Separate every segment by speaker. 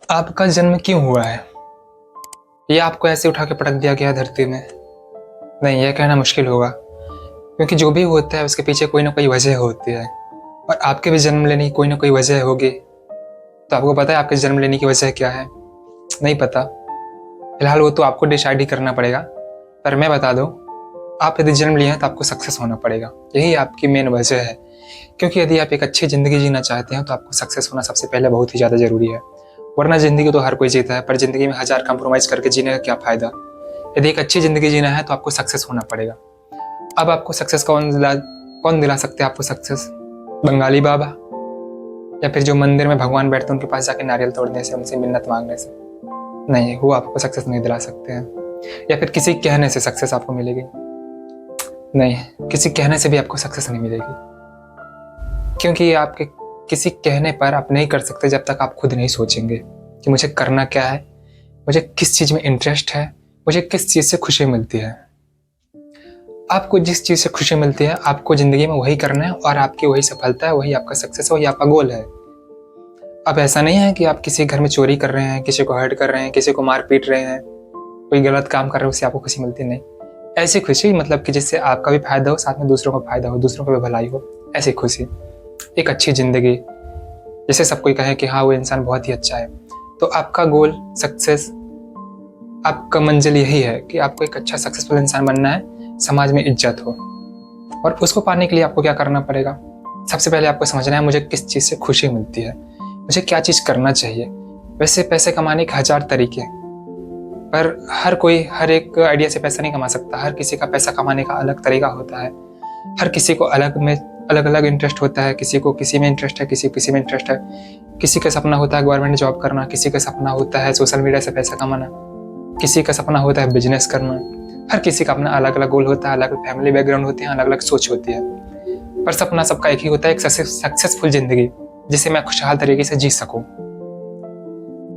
Speaker 1: आपका जन्म क्यों हुआ है? या आपको ऐसे उठा के पटक दिया गया धरती में? नहीं, यह कहना मुश्किल होगा, क्योंकि जो भी होता है उसके पीछे कोई ना कोई वजह होती है। और आपके भी जन्म लेने की कोई ना कोई वजह होगी। तो आपको पता है आपके जन्म लेने की वजह क्या है? नहीं पता। फिलहाल वो तो आपको डिसाइड ही करना पड़ेगा। पर मैं बता दूं, आप यदि जन्म लिए हैं तो आपको सक्सेस होना पड़ेगा। यही आपकी मेन वजह है। क्योंकि यदि आप एक अच्छी ज़िंदगी जीना चाहते हैं तो आपको सक्सेस होना सबसे पहले बहुत ही ज़्यादा ज़रूरी है। वरना ज़िंदगी तो हर कोई जीता है, पर ज़िंदगी में हज़ार कंप्रोमाइज़ करके जीने का क्या फ़ायदा। यदि एक अच्छी ज़िंदगी जीना है तो आपको सक्सेस होना पड़ेगा। अब आपको सक्सेस कौन दिला सकते हैं आपको सक्सेस? बंगाली बाबा, या फिर जो मंदिर में भगवान बैठते हैं उनके पास जाके नारियल तोड़ने से, उनसे मिन्नत मांगने से? नहीं, वो आपको सक्सेस नहीं दिला सकते हैं। या फिर किसी कहने से सक्सेस आपको मिलेगी? नहीं, किसी कहने से भी आपको सक्सेस नहीं मिलेगी। क्योंकि आपके किसी कहने पर आप नहीं कर सकते जब तक आप खुद नहीं सोचेंगे कि मुझे करना क्या है, मुझे किस चीज़ में इंटरेस्ट है, मुझे किस चीज़ से खुशी मिलती है। आपको जिस चीज़ से खुशी मिलती है आपको ज़िंदगी में वही करना है, और आपकी वही सफलता है, वही आपका सक्सेस है, वही आपका गोल है। अब ऐसा नहीं है कि आप किसी घर में चोरी कर रहे हैं, किसी को हर्ट कर रहे हैं, किसी को मार पीट रहे हैं, कोई गलत काम कर रहे हैं, उससे आपको खुशी मिलती नहीं। ऐसी खुशी मतलब कि जिससे आपका भी फायदा हो, साथ में दूसरों का फायदा हो, दूसरों को भी भलाई हो, ऐसी खुशी। एक अच्छी ज़िंदगी, जिसे सब कोई कहे कि हाँ वो इंसान बहुत ही अच्छा है। तो आपका गोल, सक्सेस, आपका मंजिल यही है कि आपको एक अच्छा सक्सेसफुल इंसान बनना है, समाज में इज्जत हो। और उसको पाने के लिए आपको क्या करना पड़ेगा? सबसे पहले आपको समझना है मुझे किस चीज़ से खुशी मिलती है, मुझे क्या चीज़ करना चाहिए। वैसे पैसे कमाने के 1000 तरीके, पर हर कोई हर एक आइडिया से पैसा नहीं कमा सकता। हर किसी का पैसा कमाने का अलग तरीका होता है। हर किसी को अलग अलग इंटरेस्ट होता है। किसी को किसी में इंटरेस्ट है, किसी किसी में इंटरेस्ट है। किसी का सपना होता है गवर्नमेंट जॉब करना, किसी का सपना होता है सोशल मीडिया से पैसा कमाना, किसी का सपना होता है बिजनेस करना। हर किसी का अपना अलग अलग गोल होता है, अलग अलग फैमिली बैकग्राउंड होते हैं, अलग अलग सोच होती है। पर सपना सबका एक ही होता है, एक सक्सेसफुल जिंदगी जिसे मैं खुशहाल तरीके से जी सकूं।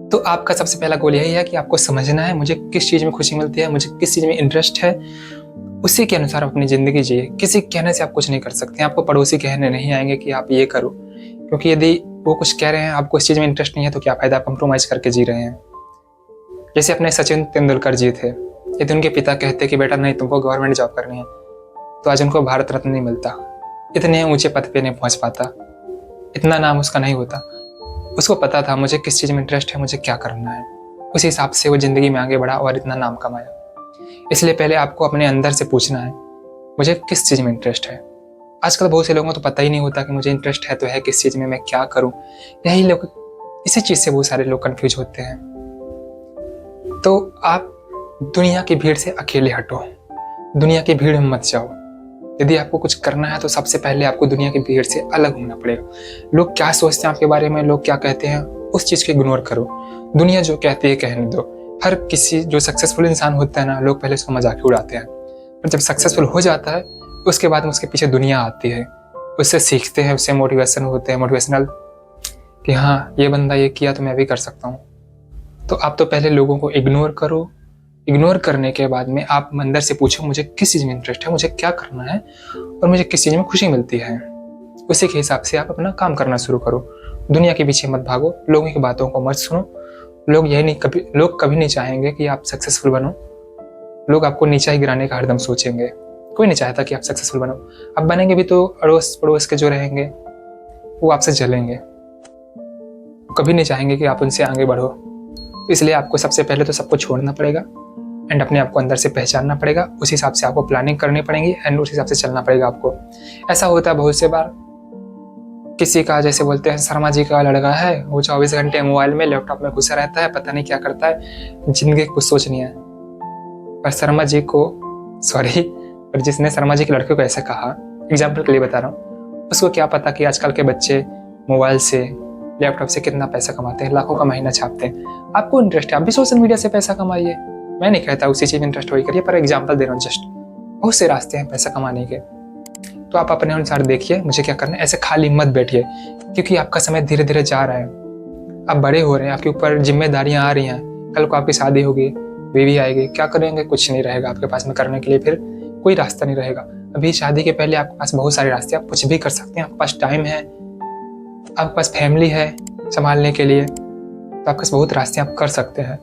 Speaker 1: तो आपका सबसे पहला गोल यही है कि आपको समझना है मुझे किस चीज़ में खुशी मिलती है, मुझे किस चीज़ में इंटरेस्ट है, उसी के अनुसार अपनी ज़िंदगी जिए। किसी कहने से आप कुछ नहीं कर सकते। आपको पड़ोसी कहने नहीं आएंगे कि आप ये करो, क्योंकि यदि वो कुछ कह रहे हैं, आपको इस चीज़ में इंटरेस्ट नहीं है, तो क्या फ़ायदा, आप कंप्रोमाइज़ करके जी रहे हैं। जैसे अपने सचिन तेंदुलकर जी थे, यदि उनके पिता कहते कि बेटा नहीं तुमको गवर्नमेंट जॉब करनी है, तो आज उनको भारत रत्न नहीं मिलता, इतने ऊंचे पद पे नहीं पहुंच पाता, इतना नाम उसका नहीं होता। उसको पता था मुझे किस चीज़ में इंटरेस्ट है, मुझे क्या करना है। उस हिसाब से वो ज़िंदगी में आगे बढ़ा और इतना नाम कमाया। इसलिए पहले आपको अपने अंदर से पूछना है मुझे किस चीज़ में इंटरेस्ट है। आजकल बहुत से लोगों को तो पता ही नहीं होता कि मुझे इंटरेस्ट है तो है किस चीज़ में, मैं क्या करूँ। यही लोग, इसी चीज़ से बहुत सारे लोग कन्फ्यूज होते हैं। तो आप दुनिया की भीड़ से अकेले हटो, दुनिया की भीड़ में मत जाओ। यदि आपको कुछ करना है तो सबसे पहले आपको दुनिया की भीड़ से अलग होना पड़ेगा। लोग क्या सोचते हैं आपके बारे में, लोग क्या कहते हैं, उस चीज़ को इग्नोर करो। दुनिया जो कहती है कहने दो। हर किसी जो सक्सेसफुल इंसान होता है ना, लोग पहले उसका मजाक ही उड़ाते हैं, पर जब सक्सेसफुल हो जाता है उसके बाद उसके पीछे दुनिया आती है, उससे सीखते हैं, उससे मोटिवेशन होते हैं, मोटिवेशनल, कि हाँ ये बंदा ये किया तो मैं भी कर सकता हूँ। तो आप तो पहले लोगों को इग्नोर करो। इग्नोर करने के बाद में आप अंदर से पूछो मुझे किस चीज़ में इंटरेस्ट है, मुझे क्या करना है, और मुझे किस चीज़ में खुशी मिलती है। उसी के हिसाब से आप अपना काम करना शुरू करो। दुनिया के पीछे मत भागो, लोगों की बातों को मत सुनो। लोग कभी नहीं चाहेंगे कि आप सक्सेसफुल बनो। लोग आपको नीचा ही गिराने का हरदम सोचेंगे। कोई नहीं चाहता कि आप सक्सेसफुल बनो। अब बनेंगे भी तो अड़ोस पड़ोस के जो रहेंगे वो आपसे जलेंगे, कभी नहीं चाहेंगे कि आप उनसे आगे बढ़ो। इसलिए आपको सबसे पहले तो सबको छोड़ना पड़ेगा एंड अपने आप को अंदर से पहचानना पड़ेगा। उस हिसाब से आपको प्लानिंग करनी पड़ेगी एंड उस हिसाब से चलना पड़ेगा आपको। ऐसा होता है बहुत से बार, किसी का जैसे बोलते हैं शर्मा जी का लड़का है, वो 24 घंटे मोबाइल में लैपटॉप में घुसा रहता है, पता नहीं क्या करता है, जिंदगी कुछ सोच नहीं है। पर शर्मा जी को पर जिसने शर्मा जी के लड़के को ऐसा कहा, एग्जाम्पल के लिए बता रहा हूँ, उसको क्या पता कि आजकल के बच्चे मोबाइल से, लैपटॉप से कितना पैसा कमाते हैं, लाखों का महीना छापते हैं। आपको इंटरेस्ट है, आप भी सोशल मीडिया से पैसा कमाइए। मैं नहीं कहता उसी चीज़ में इंटरेस्ट वही करिए, पर एग्जाम्पल दे रहा हूँ जस्ट। बहुत से रास्ते हैं पैसा कमाने के, तो आप अपने अनुसार देखिए मुझे क्या करना है। ऐसे खाली मत बैठिए, क्योंकि आपका समय धीरे धीरे जा रहा है। आप बड़े हो रहे हैं, आपके ऊपर जिम्मेदारियां आ रही हैं। कल को आपकी शादी होगी, बीवी आएगी, क्या करेंगे, कुछ नहीं रहेगा आपके पास में करने के लिए, फिर कोई रास्ता नहीं रहेगा। अभी शादी के पहले आपके पास बहुत सारे रास्ते, आप कुछ भी कर सकते हैं। आपके पास टाइम है, आपके पास फैमिली है संभालने के लिए, तो आपके पास बहुत रास्ते आप कर सकते हैं।